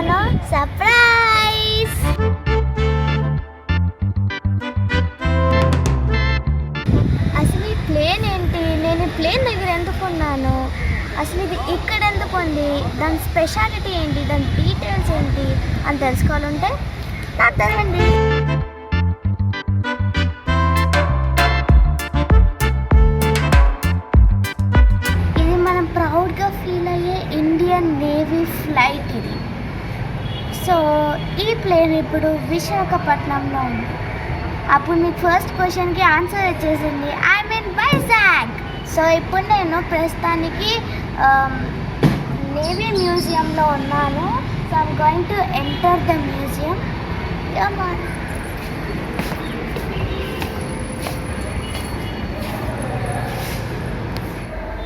చెప్తాను, సర్ప్రైజ్. అసలు ఈ ప్లేన్ ఏంటి, నేను ఈ ప్లేన్ దగ్గర ఎందుకు ఉన్నాను, అసలు ఇది ఇక్కడ ఎందుకు ఉంది, దాని స్పెషాలిటీ ఏంటి, దాని డీటెయిల్స్ ఏంటి అని తెలుసుకోవాలంటే నాకు తెలియండి. ఇది మనం ప్రౌడ్గా ఫీల్ అయ్యే ఇండియన్ నేవీ ఫ్లైట్ ఇది. సో ఈ ప్లేన్ ఇప్పుడు విశాఖపట్నంలో ఉంది. అప్పుడు మీకు ఫస్ట్ క్వశ్చన్కి ఆన్సర్ వచ్చేసింది, ఐ మీన్ వైజాగ్. సో ఇప్పుడు నేను ప్రస్తుతానికి నేవీ మ్యూజియంలో ఉన్నాను. So I'm going to enter the museum.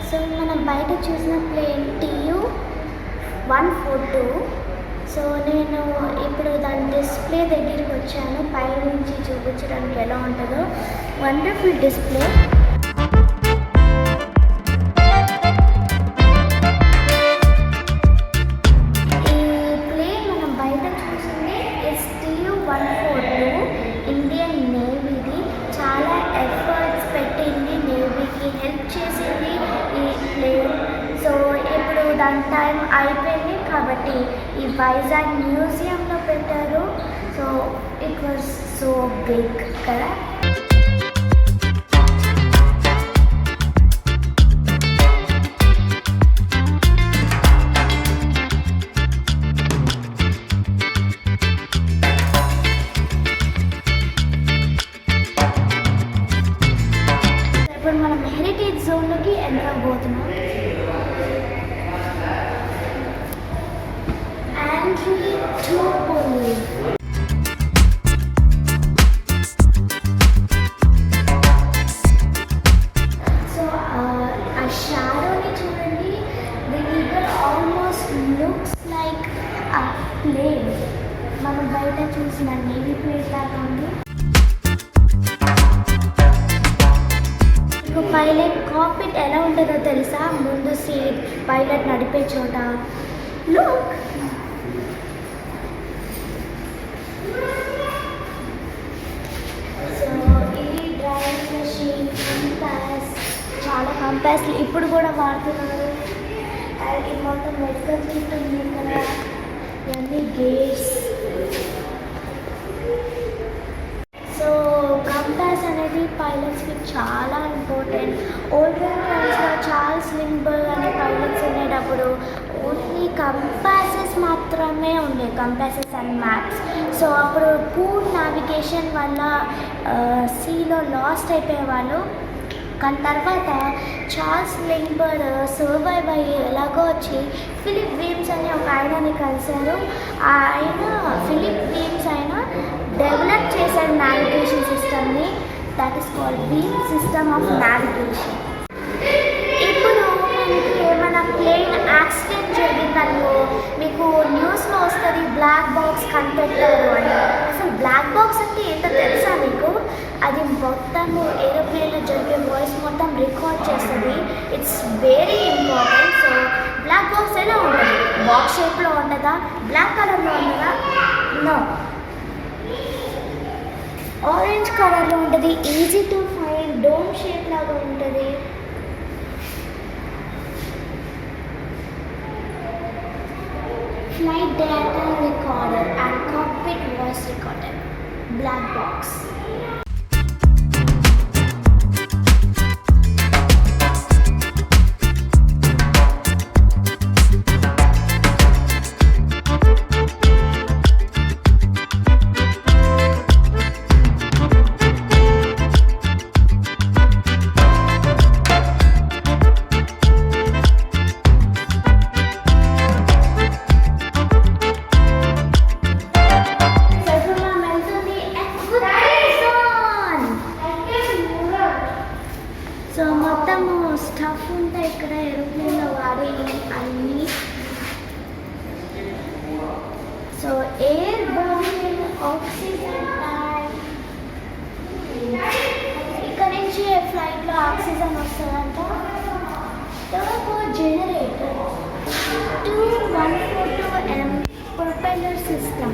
So మనం బయట చూసిన ప్లేన్ Tu-142. సో నేను ఇప్పుడు దాని డిస్ప్లే దగ్గరికి వచ్చాను, పై నుంచి చూపించడానికి ఎలా ఉంటుందో. Wonderful display. ఈ ప్లేన్ మనం బయట చూసింది ఇట్స్ Tu-142, ఇండియన్ నేవీది. చాలా ఎఫర్ట్స్ పెట్టింది, నేవీకి హెల్ప్ చేసింది ఈ ప్లేన్. సో ఇప్పుడు దాని టైం అయిపోయింది కాబట్టి ఈ వైజాగ్ మ్యూజియంలో పెట్టారు. So it was so big కదా. ఇప్పుడు మనం హెరిటేజ్ జోన్లోకి ఎంటర్ అవబోతున్నాం. Tupolev. So a shadow చూడండి, the eagle almost looks like a plane. మనం బయట చూసిన నేవీ ప్లేన్ లాగా ఉంది. మీకు పైలట్ కాక్పిట్ ఎలా ఉంటుందో తెలుసా? ముందు సీట్, పైలట్ నడిపే చోట. లుక్, చాలా కంపాస్లు ఇప్పుడు కూడా వాడుతున్నారు. అండ్ ఇది మొత్తం మెడికల్ కిట్ ఉంది కదా, ఇవన్నీ గేట్స్. సో కంపాస్ అనేది పైలట్స్కి చాలా ఇంపార్టెంట్. ఓల్డెన్ టైమ్స్లో చార్ల్స్ లిండ్బర్గ్ అనే పైలట్స్ ఉండేటప్పుడు ఓన్లీ కంపాసెస్ మాత్రమే ఉండే, కంపాసెస్ అండ్ మ్యాప్స్. సో అప్పుడు పూర్ నావిగేషన్ వల్ల సీలో లాస్ట్ అయిపోయేవాళ్ళు. కానీ తర్వాత చార్ల్స్ లిండ్బర్గ్ సర్వైవ్ అయ్యి ఎలాగో వచ్చి ఫిలిప్ వీమ్స్ అనే ఒక ఆయనని కలిశారు. ఫిలిప్ వీమ్స్ ఆయన డెవలప్ చేశారు నావిగేషన్ సిస్టమ్ని. That is called వీమ్ system of navigation. ఇప్పుడు మనకి ఏమైనా ప్లేన్ యాక్సిడెంట్ జరిగిందనుకో మీకు న్యూస్లో వస్తుంది, బ్లాక్ బాక్స్ కనిపెట్టారు అని. అసలు బ్లాక్ బాక్స్ అంటే ఏంటో తెలుసా మీకు? అది మొత్తము ఏరోప్లేన్లో జరిగే వాయిస్ మొత్తం రికార్డ్ చేస్తుంది. It's very important. So black box ఎలా ఉంటుంది? బాక్స్ షేప్లో ఉండదా? బ్లాక్ కలర్లో ఉండదా? నో, ఆరెంజ్ కలర్లో ఉంటుంది. Easy to find, dome shape లాగా ఉంటుంది. Flight data recorder and cockpit voice recorder. Black box. Stuff ఉంటాయి ఇక్కడ ఏరోప్లేన్లో వాడే అన్నీ. So air burn, oxygen tank, ఇక్కడ నుంచి ఫ్లైట్లో ఆక్సిజన్ వస్తుందంట. Turbo generator 2 142M. ఇప్పుడు propeller system.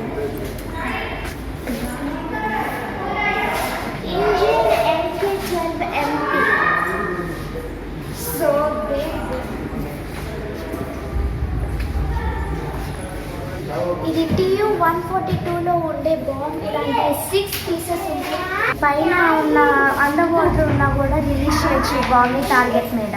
Engine MK-12MP. So big. ఇది Tu-142లో ఉండే బాంబ్. ఇలాంటి 6 పీసెస్ ఉంటాయి. పైన ఉన్న అండర్ వాటర్ ఉన్నా కూడా రిలీజ్ చేయొచ్చు ఈ బాంబ్ని టార్గెట్ మీద.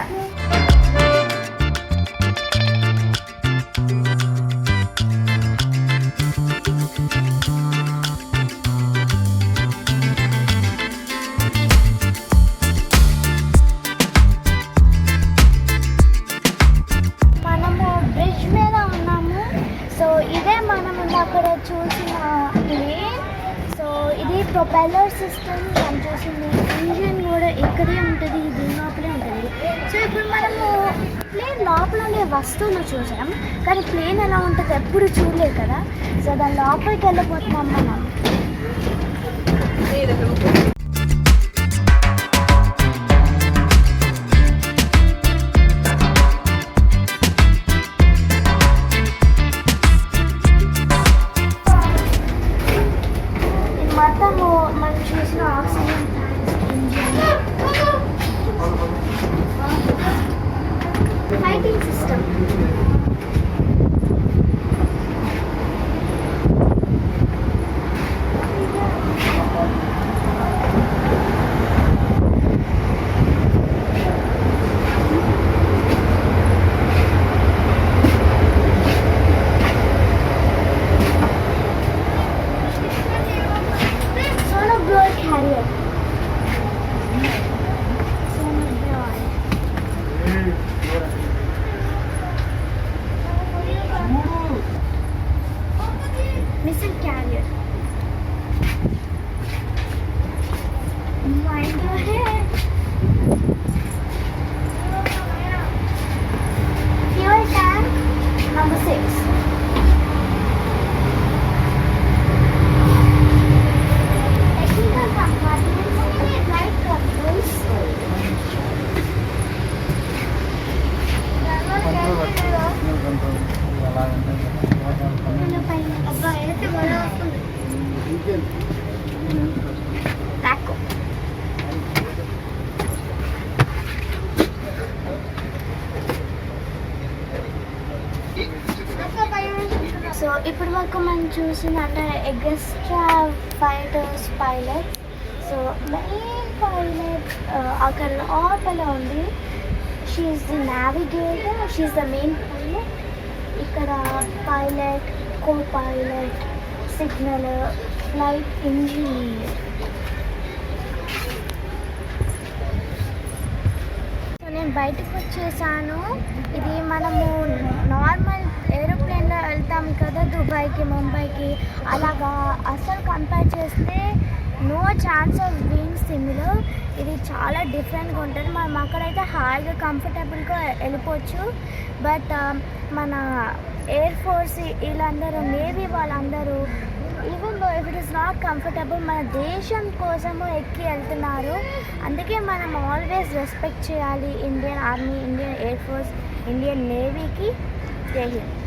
అక్కడ చూసిన ప్లేన్. సో ఇది ప్రొపెల్లర్ సిస్టమ్. మనం చూసింది ఇంజిన్ కూడా ఇక్కడే ఉంటుంది, దీని లోపలే ఉంటుంది. సో ఇప్పుడు మనము ప్లేన్ లోపల ఉండే వస్తువులు చూసాం, కానీ ప్లేన్ ఎలా ఉంటుంది ఎప్పుడు చూడలేదు కదా. సో దాని లోపలికి వెళ్ళిపోతున్నాం మనం. మనం చూసిన oxygen fighting system. Missile carrier. My God. Fuel tank number 6. Technical compartments, flight controls. So ఇప్పటి వరకు మనం చూసినట్టే extra fighters pilot. So main pilot అక్కడ లోపల ఉంది. She is the navigator, she is the main pilot. ఇక్కడ pilot, co pilot, signal, flight engineer. So నేను బయటకు వచ్చేసాను. ఇది మనము నార్మల్ ఏరోప్లేన్లో వెళ్తాం కదా దుబాయ్కి, ముంబైకి, అలాగా అసలు కంపేర్ చేస్తే no chance of being similar. ఇది చాలా డిఫరెంట్గా ఉంటుంది. మనం అక్కడైతే హాయిగా కంఫర్టబుల్గా వెళ్ళిపోవచ్చు. బట్ మన ఎయిర్ ఫోర్స్ వీళ్ళందరూ, నేవీ వాళ్ళందరూ, even though if it is not comfortable, మన దేశం కోసము ఎక్కి వెళ్తున్నారు. అందుకే మనం ఆల్వేస్ రెస్పెక్ట్ చేయాలి Indian army, Indian air force, Indian నేవీకి. జై హింద్.